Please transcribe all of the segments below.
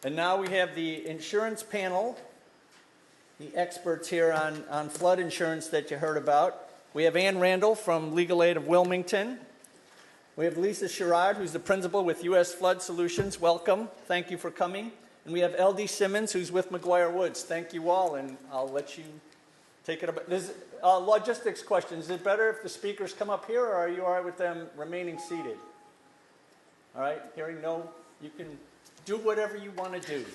And now we have the insurance panel, the experts here on flood insurance that you heard about. We have Ann Randall from Legal Aid of Wilmington. We have Lisa Sherrod, who's the principal with U.S. Flood Solutions. Welcome. Thank you for coming. And we have L.D. Simmons, who's with McGuire Woods. Thank you all, and I'll let you take it up. There's logistics question. Is it better if the speakers come up here, or are you all right with them remaining seated? All right, hearing no, you can do whatever you want to do.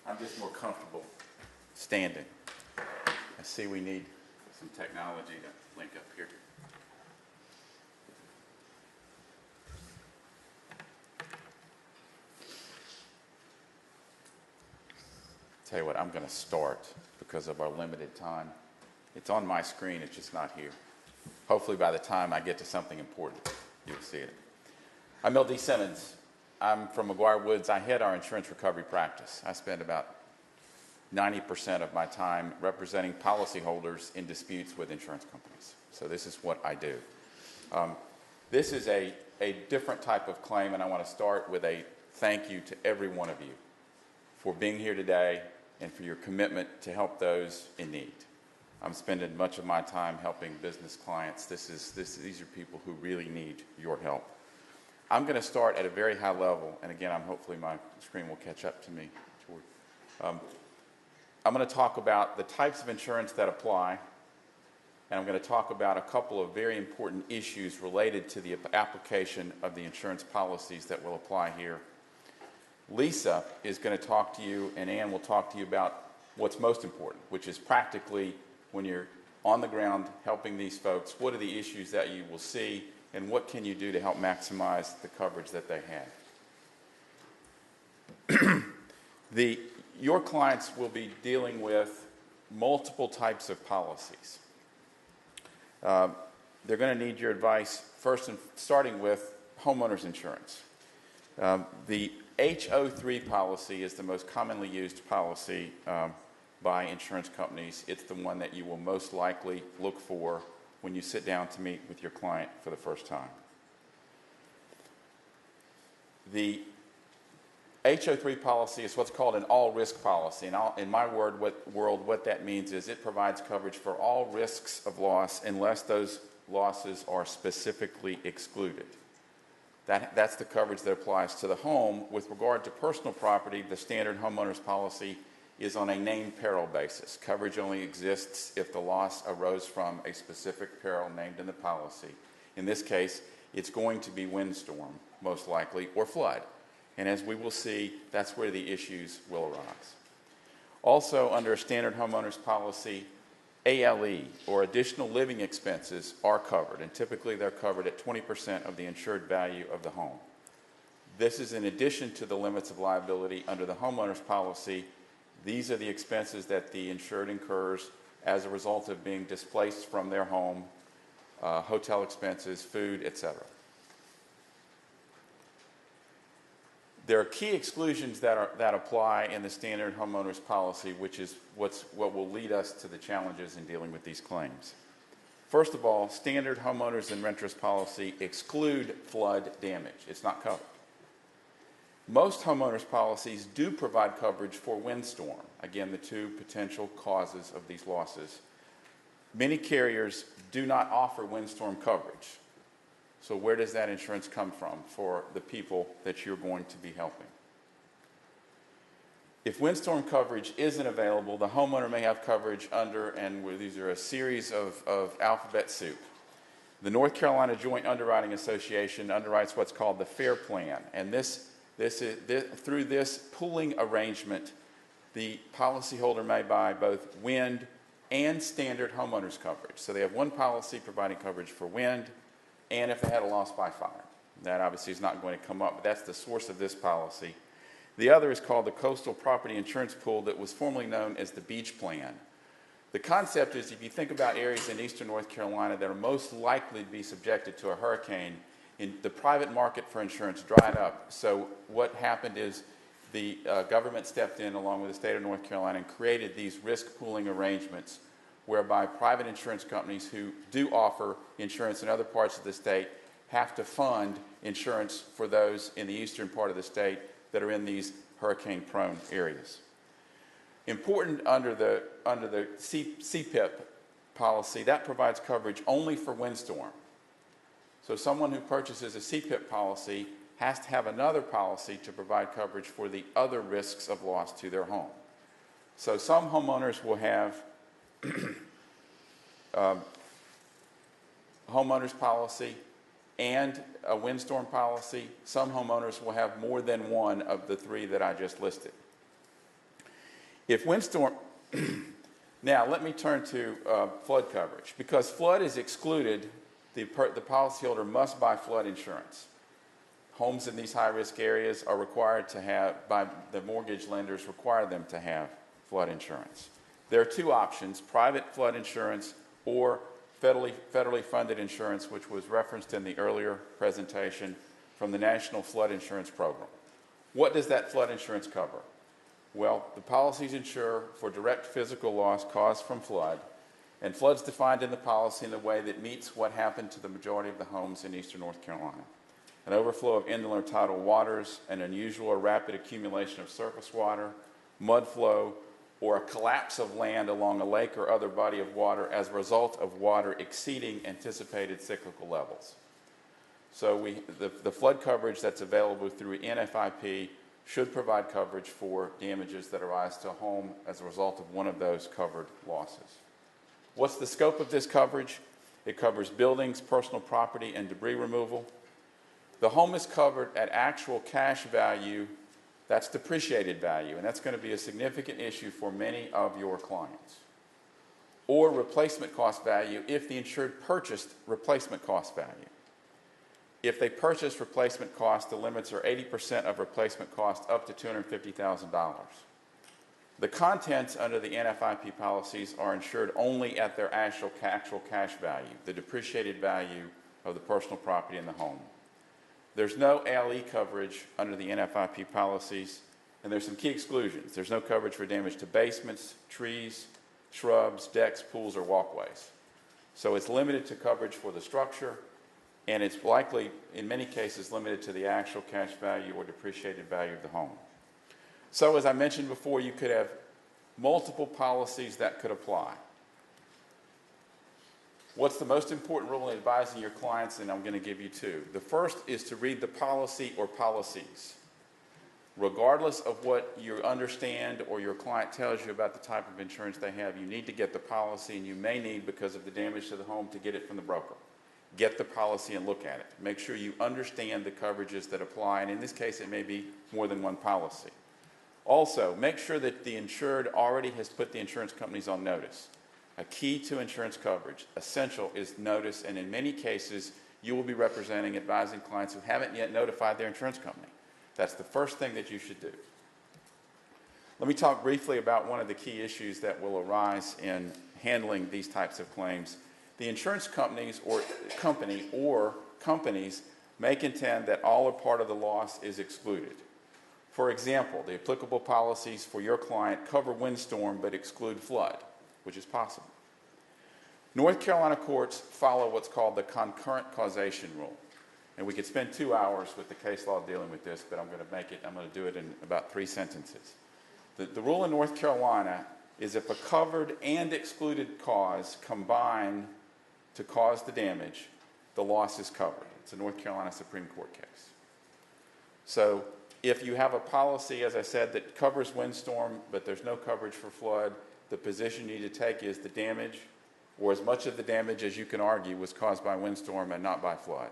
I'm just more comfortable standing. I see we need some technology to link up here. Tell you what, I'm going to start because of our limited time. It's on my screen, it's just not here. Hopefully by the time I get to something important, you'll see it. I'm L.D. Simmons. I'm from McGuire Woods. I head our insurance recovery practice. I spend about 90% of my time representing policyholders in disputes with insurance companies. So this is what I do. This is a different type of claim, and I want to start with a thank you to every one of you for being here today and for your commitment to help those in need. I'm spending much of my time helping business clients. These are people who really need your help. I'm going to start at a very high level, and again, hopefully my screen will catch up to me. I'm going to talk about the types of insurance that apply, and I'm going to talk about a couple of very important issues related to the application of the insurance policies that will apply here. Lisa is going to talk to you, and Ann will talk to you about what's most important, which is practically when you're on the ground helping these folks, what are the issues that you will see, and what can you do to help maximize the coverage that they have. Your clients will be dealing with multiple types of policies. They're going to need your advice first, and starting with homeowners insurance. The H03 policy is the most commonly used policy by insurance companies. It's the one that you will most likely look for when you sit down to meet with your client for the first time. The H03 policy is what's called an all-risk policy. And in my world, what that means is it provides coverage for all risks of loss unless those losses are specifically excluded. That's the coverage that applies to the home. With regard to personal property, the standard homeowners policy is on a named peril basis. Coverage only exists if the loss arose from a specific peril named in the policy. In this case, it's going to be windstorm, most likely, or flood. And as we will see, that's where the issues will arise. Also, under a standard homeowners policy, ALE, or additional living expenses, are covered, and typically they're covered at 20% of the insured value of the home. This is in addition to the limits of liability under the homeowners policy. These are the expenses that the insured incurs as a result of being displaced from their home, hotel expenses, food, etc. There are key exclusions that apply in the standard homeowners policy, which is what will lead us to the challenges in dealing with these claims. First of all, standard homeowners and renters policy exclude flood damage. It's not covered. Most homeowners policies do provide coverage for windstorm, again, the two potential causes of these losses. Many carriers do not offer windstorm coverage. So where does that insurance come from for the people that you're going to be helping? If windstorm coverage isn't available, the homeowner may have coverage under, and these are a series of alphabet soup. The North Carolina Joint Underwriting Association underwrites what's called the FAIR Plan, and through this pooling arrangement, the policyholder may buy both wind and standard homeowners coverage. So they have one policy providing coverage for wind, and if they had a loss by fire. That obviously is not going to come up, but that's the source of this policy. The other is called the Coastal Property Insurance Pool that was formerly known as the Beach Plan. The concept is if you think about areas in eastern North Carolina that are most likely to be subjected to a hurricane, the private market for insurance dried up. So what happened is the government stepped in along with the state of North Carolina and created these risk pooling arrangements whereby private insurance companies who do offer insurance in other parts of the state have to fund insurance for those in the eastern part of the state that are in these hurricane-prone areas. Important under the CPIP policy, that provides coverage only for windstorm. So someone who purchases a CPIP policy has to have another policy to provide coverage for the other risks of loss to their home. So some homeowners will have homeowners policy and a windstorm policy. Some homeowners will have more than one of the three that I just listed. If windstorm, now let me turn to flood coverage. Because flood is excluded, the policyholder must buy flood insurance. Homes in these high-risk areas are required to have, by the mortgage lenders, require them to have flood insurance. There are two options: private flood insurance or federally funded insurance, which was referenced in the earlier presentation from the National Flood Insurance Program. What does that flood insurance cover? Well, the policies insure for direct physical loss caused from flood, and flood's defined in the policy in a way that meets what happened to the majority of the homes in eastern North Carolina. An overflow of inland or tidal waters, an unusual or rapid accumulation of surface water, mud flow, or a collapse of land along a lake or other body of water as a result of water exceeding anticipated cyclical levels. So the flood coverage that's available through NFIP should provide coverage for damages that arise to a home as a result of one of those covered losses. What's the scope of this coverage? It covers buildings, personal property, and debris removal. The home is covered at actual cash value. That's depreciated value, and that's going to be a significant issue for many of your clients. Or replacement cost value if the insured purchased replacement cost value. If they purchase replacement cost, the limits are 80% of replacement cost up to $250,000. The contents under the NFIP policies are insured only at their actual cash value, the depreciated value of the personal property in the home. There's no ALE coverage under the NFIP policies, and there's some key exclusions. There's no coverage for damage to basements, trees, shrubs, decks, pools, or walkways. So it's limited to coverage for the structure, and it's likely, in many cases, limited to the actual cash value or depreciated value of the home. So as I mentioned before, you could have multiple policies that could apply. What's the most important rule in advising your clients? And I'm going to give you two. The first is to read the policy or policies. Regardless of what you understand or your client tells you about the type of insurance they have, you need to get the policy, and you may need, because of the damage to the home, to get it from the broker. Get the policy and look at it. Make sure you understand the coverages that apply, and in this case it may be more than one policy. Also, make sure that the insured already has put the insurance companies on notice. A key to insurance coverage, essential, is notice, and in many cases you will be representing, advising clients who haven't yet notified their insurance company. That's the first thing that you should do. Let me talk briefly about one of the key issues that will arise in handling these types of claims. The insurance companies or companies may contend that all or part of the loss is excluded. For example, the applicable policies for your client cover windstorm but exclude flood, which is possible. North Carolina courts follow what's called the concurrent causation rule. And we could spend 2 hours with the case law dealing with this, but I'm going to do it in about 3 sentences. The rule in North Carolina is if a covered and excluded cause combine to cause the damage, the loss is covered. It's a North Carolina Supreme Court case. So if you have a policy, as I said, that covers windstorm, but there's no coverage for flood, the position you need to take is the damage, or as much of the damage as you can argue, was caused by windstorm and not by flood.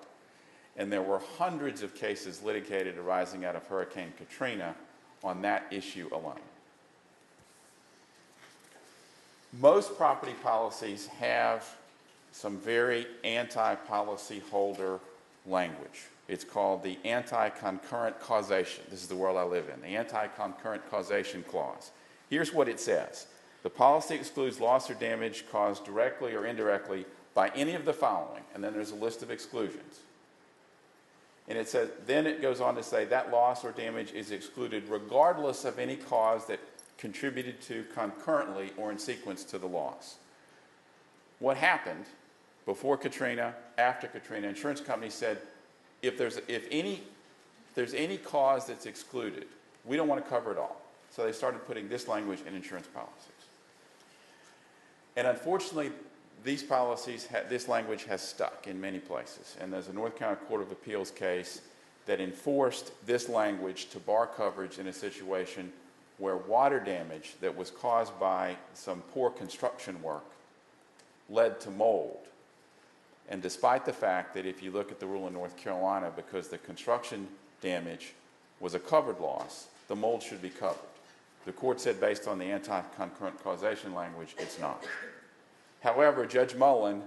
And there were hundreds of cases litigated arising out of Hurricane Katrina on that issue alone. Most property policies have some very anti-policy holder language. It's called the Anti-Concurrent causation. This is the world I live in, the Anti-Concurrent causation clause. Here's what it says. The policy excludes loss or damage caused directly or indirectly by any of the following, and then there's a list of exclusions. And it says, then it goes on to say that loss or damage is excluded regardless of any cause that contributed to concurrently or in sequence to the loss. What happened before Katrina, after Katrina, insurance companies said, if there's any cause that's excluded, we don't want to cover it all. So they started putting this language in insurance policies. And unfortunately, these policies, this language has stuck in many places. And there's a North Carolina Court of Appeals case that enforced this language to bar coverage in a situation where water damage that was caused by some poor construction work led to mold. And despite the fact that if you look at the rule in North Carolina, because the construction damage was a covered loss, the mold should be covered. The court said based on the anti-concurrent causation language, it's not. However, Judge Mullen,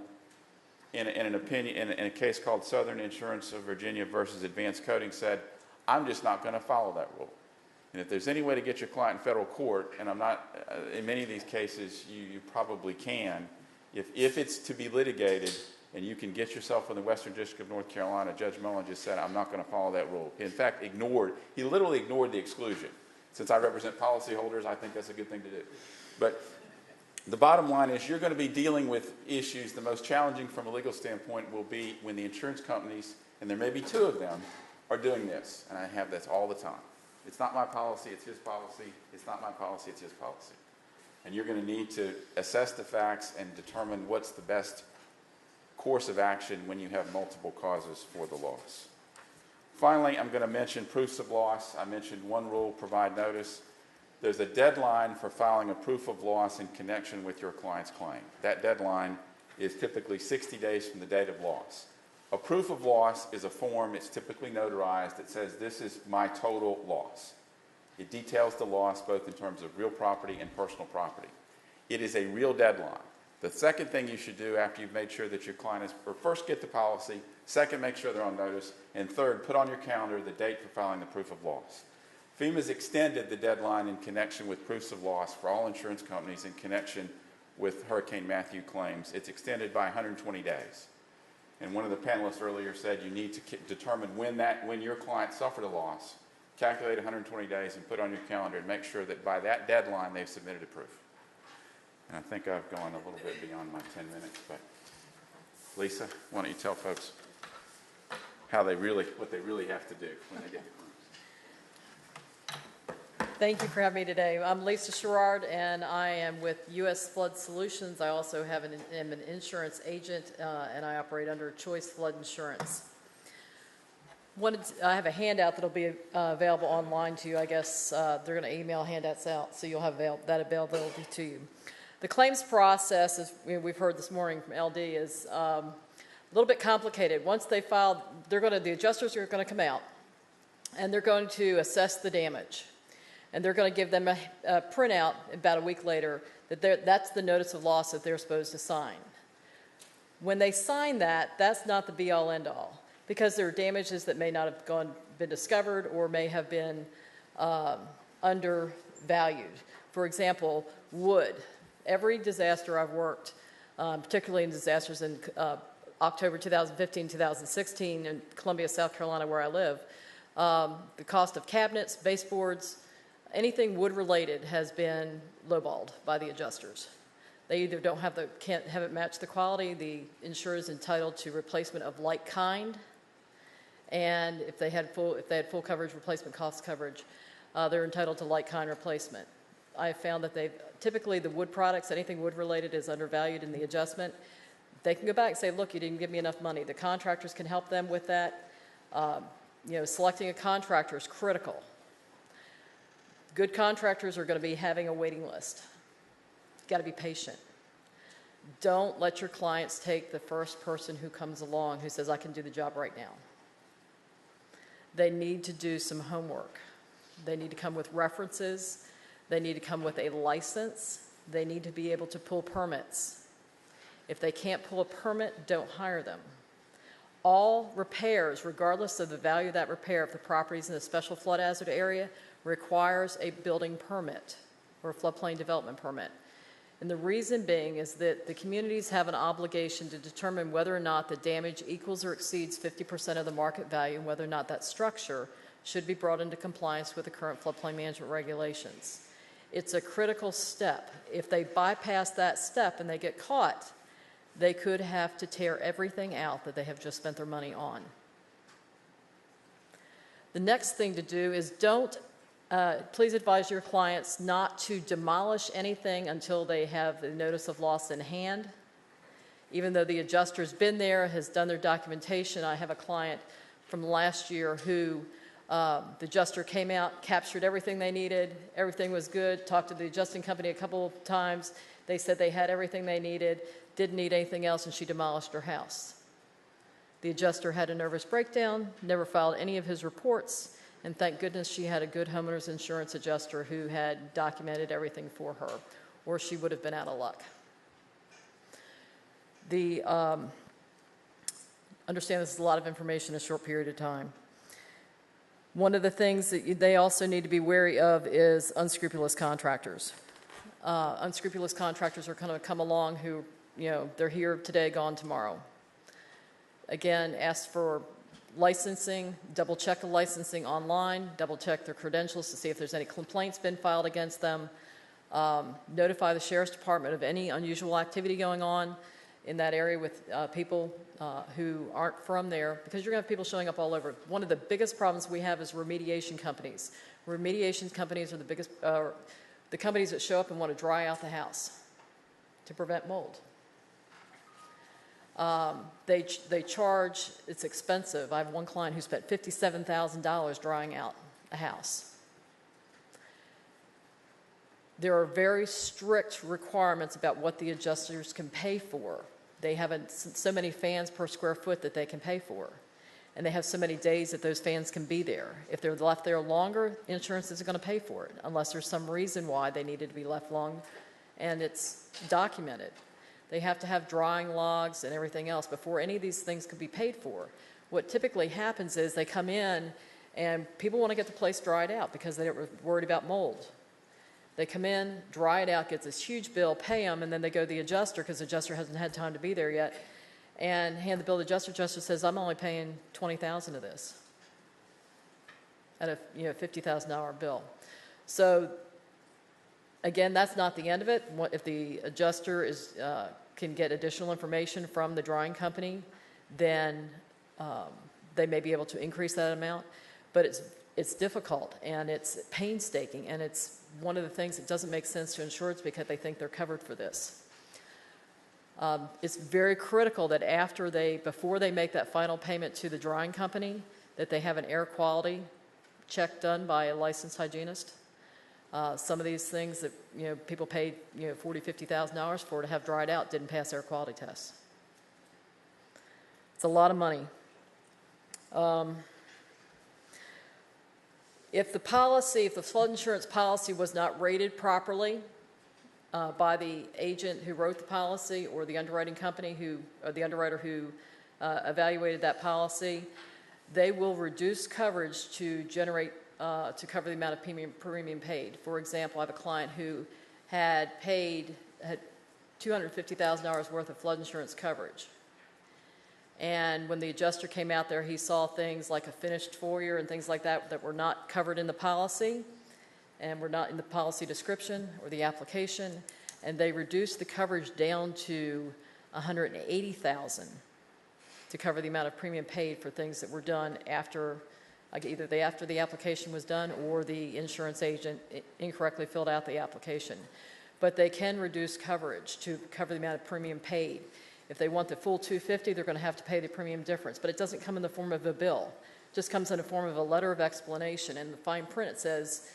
in an opinion, in a case called Southern Insurance of Virginia versus Advanced Coding, said, I'm just not going to follow that rule. And if there's any way to get your client in federal court, and I'm not, in many of these cases, you probably can, if it's to be litigated and you can get yourself in the Western District of North Carolina, Judge Mullen just said, I'm not going to follow that rule. He, in fact, he literally ignored the exclusion. Since I represent policyholders, I think that's a good thing to do. But the bottom line is you're going to be dealing with issues. The most challenging from a legal standpoint will be when the insurance companies, and there may be two of them, are doing this. And I have this all the time. It's not my policy, it's his policy. It's not my policy, it's his policy. And you're going to need to assess the facts and determine what's the best course of action when you have multiple causes for the loss. Finally, I'm going to mention proofs of loss. I mentioned one rule, provide notice. There's a deadline for filing a proof of loss in connection with your client's claim. That deadline is typically 60 days from the date of loss. A proof of loss is a form, it's typically notarized, that says this is my total loss. It details the loss both in terms of real property and personal property. It is a real deadline. The second thing you should do after you've made sure that your client is, or first get the policy, second make sure they're on notice, and third put on your calendar the date for filing the proof of loss. FEMA's extended the deadline in connection with proofs of loss for all insurance companies in connection with Hurricane Matthew claims. It's extended by 120 days. And one of the panelists earlier said you need to determine when your client suffered a loss, calculate 120 days and put on your calendar and make sure that by that deadline they've submitted a proof. And I think I've gone a little bit beyond my 10 minutes, but Lisa, why don't you tell folks what they really have to do when they get the claims. Thank you for having me today. I'm Lisa Sherrard, and I am with U.S. Flood Solutions. I also am an insurance agent, and I operate under Choice Flood Insurance. I have a handout that will be available online to you. I guess they're going to email handouts out, so you'll have that availability to you. The claims process, as we've heard this morning from LD, is a little bit complicated. Once they file, the adjusters are going to come out, and they're going to assess the damage. And they're going to give them a printout about a week later that's the notice of loss that they're supposed to sign. When they sign that, that's not the be-all, end-all, because there are damages that may not have been discovered or may have been undervalued. For example, wood. Every disaster I've worked, particularly in disasters in October 2015, 2016 in Columbia, South Carolina, where I live, the cost of cabinets, baseboards, anything wood-related has been lowballed by the adjusters. They either can't have it match the quality. The insurer is entitled to replacement of like kind, and if they had full coverage, replacement cost coverage, they're entitled to like kind replacement. I found that typically the wood products, anything wood-related, is undervalued in the adjustment. They can go back and say, look, you didn't give me enough money. The contractors can help them with that. Selecting a contractor is critical. Good contractors are going to be having a waiting list. You've got to be patient. Don't let your clients take the first person who comes along who says, I can do the job right now. They need to do some homework. They need to come with references. They need to come with a license. They need to be able to pull permits. If they can't pull a permit, don't hire them. All repairs, regardless of the value of that repair, if the property is in a special flood hazard area, requires a building permit or a floodplain development permit. And the reason being is that the communities have an obligation to determine whether or not the damage equals or exceeds 50% of the market value and whether or not that structure should be brought into compliance with the current floodplain management regulations. It's a critical step. If they bypass that step and they get caught, they could have to tear everything out that they have just spent their money on. The next thing to do is please advise your clients not to demolish anything until they have the notice of loss in hand. Even though the adjuster's been there, has done their documentation. I have a client from last year who the adjuster came out, captured everything they needed, everything was good, talked to the adjusting company a couple of times. They said they had everything they needed, didn't need anything else, and she demolished her house. The adjuster had a nervous breakdown, never filed any of his reports, and thank goodness she had a good homeowner's insurance adjuster who had documented everything for her, or she would have been out of luck. Understand this is a lot of information in a short period of time. One of the things that they also need to be wary of is unscrupulous contractors. Unscrupulous contractors are going to come along who, they're here today, gone tomorrow. Again, ask for licensing, double check the licensing online, double check their credentials to see if there's any complaints been filed against them. Notify the Sheriff's Department of any unusual activity going on in that area with people who aren't from there, because you're going to have people showing up all over. One of the biggest problems we have is remediation companies. Remediation companies are the companies that show up and want to dry out the house to prevent mold. They charge, it's expensive. I have one client who spent $57,000 drying out a house. There are very strict requirements about what the adjusters can pay for. They have so many fans per square foot that they can pay for. And they have so many days that those fans can be there. If they're left there longer, insurance isn't going to pay for it, unless there's some reason why they needed to be left long, and it's documented. They have to have drying logs and everything else before any of these things can be paid for. What typically happens is they come in and people want to get the place dried out because they're worried about mold. They come in, dry it out, get this huge bill, pay them, and then they go to the adjuster because the adjuster hasn't had time to be there yet, and hand the bill to the adjuster. Adjuster says, I'm only paying $20,000 of this at a $50,000 bill. So again, that's not the end of it. If the adjuster can get additional information from the drying company, then they may be able to increase that amount. But it's difficult, and it's painstaking, and it's one of the things that doesn't make sense to insureds because they think they're covered for this. It's very critical that before they make that final payment to the drying company, that they have an air quality check done by a licensed hygienist. Some of these things that people paid $40,000, $50,000 for to have dried out didn't pass air quality tests. It's a lot of money. If the flood insurance policy was not rated properly by the agent who wrote the policy or the underwriting company or the underwriter who evaluated that policy, they will reduce coverage to cover the amount of premium paid. For example, I have a client who had $250,000 worth of flood insurance coverage. And when the adjuster came out there, he saw things like a finished foyer and things like that that were not covered in the policy and were not in the policy description or the application. And they reduced the coverage down to $180,000 to cover the amount of premium paid for things that were done after the application was done or the insurance agent incorrectly filled out the application. But they can reduce coverage to cover the amount of premium paid. If they want the full $250,000, they're going to have to pay the premium difference. But it doesn't come in the form of a bill. It just comes in the form of a letter of explanation. And the fine print, it says,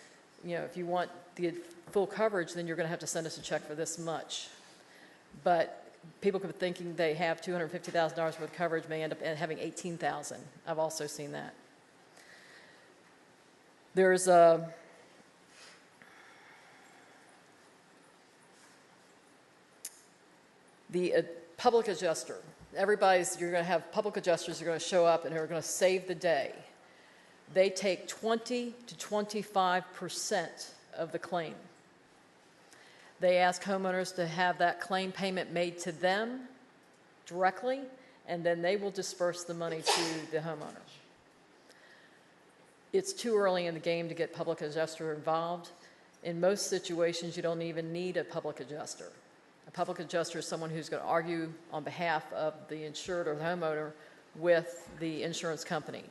if you want the full coverage, then you're going to have to send us a check for this much. But people could be thinking they have $250,000 worth of coverage, may end up having $18,000. I've also seen that. There's the public adjuster. You're going to have public adjusters who are going to show up and who are going to save the day. They take 20 to 25% of the claim. They ask homeowners to have that claim payment made to them directly, and then they will disperse the money to the homeowner. It's too early in the game to get public adjuster involved. In most situations, you don't even need a public adjuster. A public adjuster is someone who's going to argue on behalf of the insured or the homeowner with the insurance company.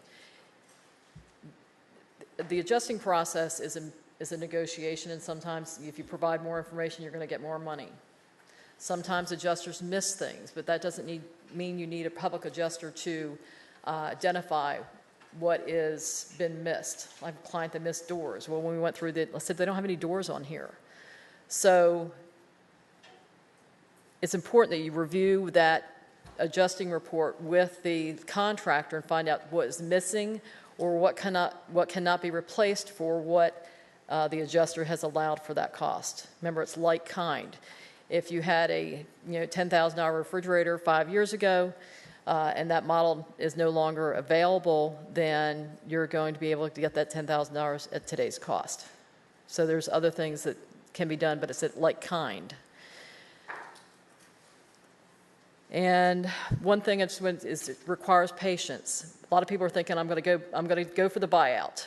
The adjusting process is a negotiation, and sometimes if you provide more information, you're going to get more money. Sometimes adjusters miss things, but that doesn't mean you need a public adjuster to identify what is been missed. I have a client that missed doors. Well, when we went through I said they don't have any doors on here. So it's important that you review that adjusting report with the contractor and find out what is missing or what cannot be replaced for what the adjuster has allowed for that cost. Remember, it's like kind. If you had a $10,000 refrigerator 5 years ago and that model is no longer available, then you're going to be able to get that $10,000 at today's cost. So there's other things that can be done, but it's like kind. And one thing is it requires patience. A lot of people are thinking, I'm going to go for the buyout.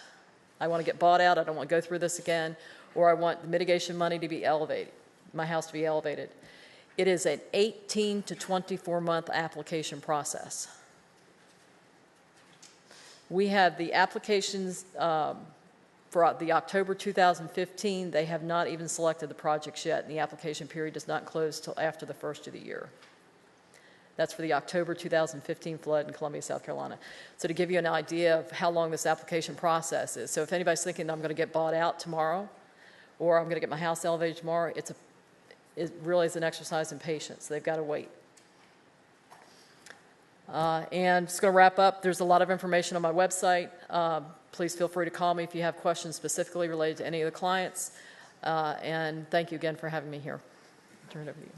I want to get bought out. I don't want to go through this again, or I want the mitigation money to be elevated, my house to be elevated. It is an 18 to 24 month application process. We have the applications for the October 2015. They have not even selected the projects yet, and the application period does not close till after the first of the year. That's for the October 2015 flood in Columbia, South Carolina. So to give you an idea of how long this application process is. So if anybody's thinking I'm going to get bought out tomorrow or I'm going to get my house elevated tomorrow, it really is an exercise in patience. They've got to wait. And just going to wrap up. There's a lot of information on my website. Please feel free to call me if you have questions specifically related to any of the clients. And thank you again for having me here. I'll turn it over to you.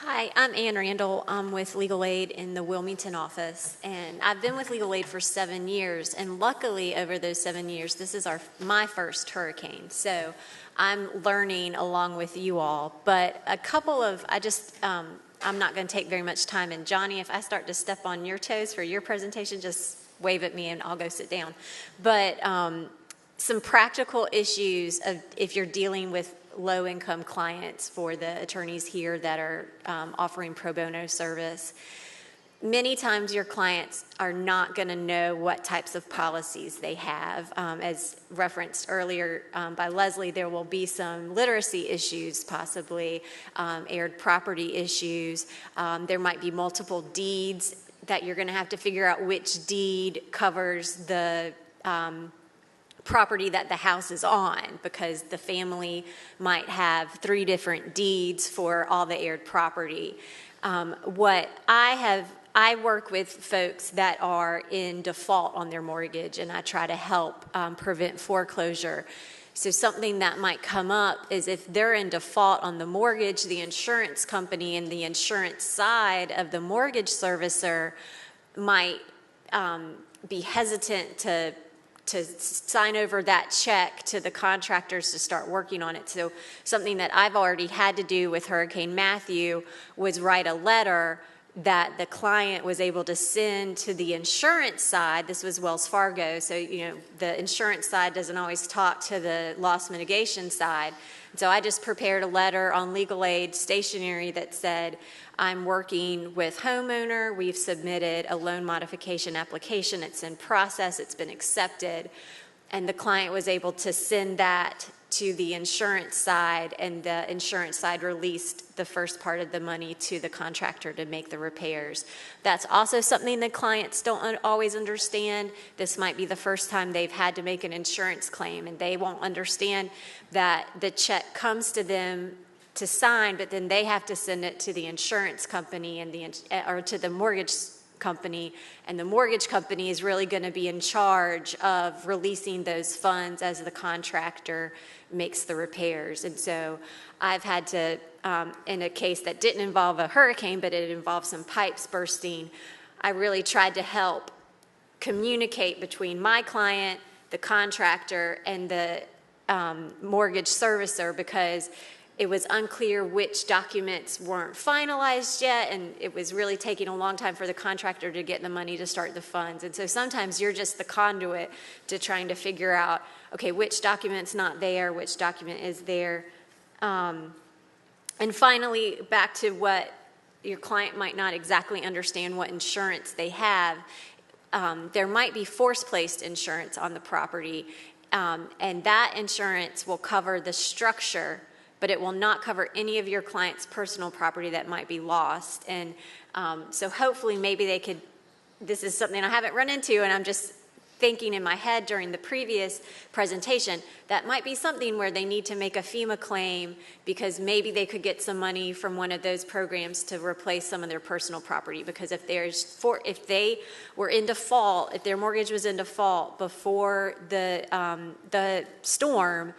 Hi, I'm Ann Randall. I'm with Legal Aid in the Wilmington office, and I've been with Legal Aid for 7 years, and luckily over those 7 years, this is my first hurricane, so I'm learning along with you all, but a couple of, I'm not going to take very much time, and Johnny, if I start to step on your toes for your presentation, just wave at me and I'll go sit down. But some practical issues of if you're dealing with low-income clients for the attorneys here that are offering pro bono service. Many times your clients are not going to know what types of policies they have. As referenced earlier by Leslie, there will be some literacy issues, possibly aired property issues. There might be multiple deeds that you're going to have to figure out which deed covers the property that the house is on, because the family might have 3 different deeds for all the aired property. I work with folks that are in default on their mortgage, and I try to help prevent foreclosure. So something that might come up is if they're in default on the mortgage, the insurance company and the insurance side of the mortgage servicer might be hesitant to sign over that check to the contractors to start working on it. So something that I've already had to do with Hurricane Matthew was write a letter that the client was able to send to the insurance side. This was Wells Fargo, so the insurance side doesn't always talk to the loss mitigation side. So I just prepared a letter on Legal Aid stationery that said, I'm working with homeowner, we've submitted a loan modification application, it's in process, it's been accepted, and the client was able to send that to the insurance side, and the insurance side released the first part of the money to the contractor to make the repairs. That's also something that clients don't always understand. This might be the first time they've had to make an insurance claim, and they won't understand that the check comes to them to sign, but then they have to send it to the insurance company or to the mortgage company, and the mortgage company is really going to be in charge of releasing those funds as the contractor makes the repairs. And so I've had to, in a case that didn't involve a hurricane, but it involved some pipes bursting, I really tried to help communicate between my client, the contractor, and the mortgage servicer, because it was unclear which documents weren't finalized yet, and it was really taking a long time for the contractor to get the money to start the funds. And so sometimes you're just the conduit to trying to figure out, okay, which document's not there, which document is there. And finally, back to what your client might not exactly understand what insurance they have. There might be force-placed insurance on the property, and that insurance will cover the structure, but it will not cover any of your client's personal property that might be lost. And so hopefully maybe they could, this is something I haven't run into, and I'm just thinking in my head during the previous presentation, that might be something where they need to make a FEMA claim because maybe they could get some money from one of those programs to replace some of their personal property. Because if they were in default, if their mortgage was in default before the storm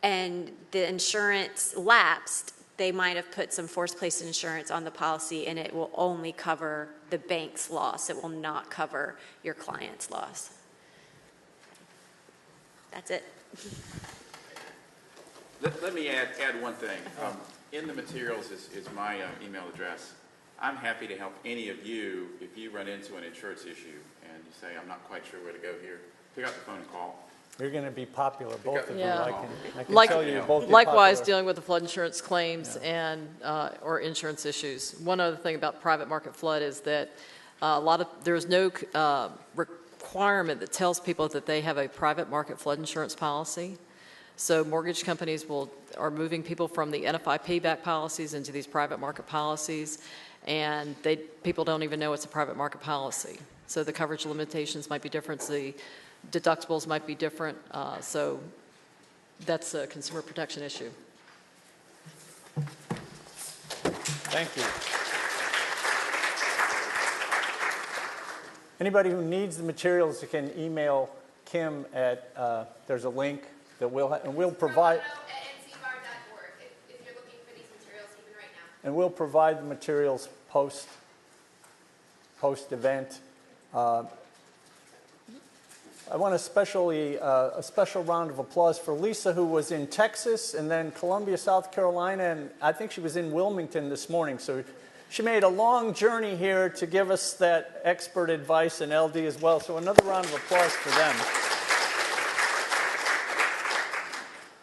and the insurance lapsed, they might have put some force-placed insurance on the policy, and it will only cover the bank's loss. It will not cover your client's loss. That's it. Let me add one thing. In the materials is my email address. I'm happy to help any of you if you run into an insurance issue and you say, I'm not quite sure where to go here. Pick up the phone and call. You're going to be popular, both of you. Yeah. I can tell you, both be Likewise, popular. dealing with the flood insurance claims and or insurance issues. One other thing about private market flood is that there's no requirement that tells people that they have a private market flood insurance policy. So mortgage companies are moving people from the NFI payback policies into these private market policies, and people don't even know it's a private market policy. So the coverage limitations might be different. The deductibles might be different, so that's a consumer protection issue. Thank you. Anybody who needs the materials can email Kim at, there's a link that we'll provide. At ncbar.org if you're looking for these materials even right now. And we'll provide the materials post-event. I want a special round of applause for Lisa, who was in Texas and then Columbia, South Carolina, and I think she was in Wilmington this morning. So she made a long journey here to give us that expert advice, and LD as well. So another round of applause for them.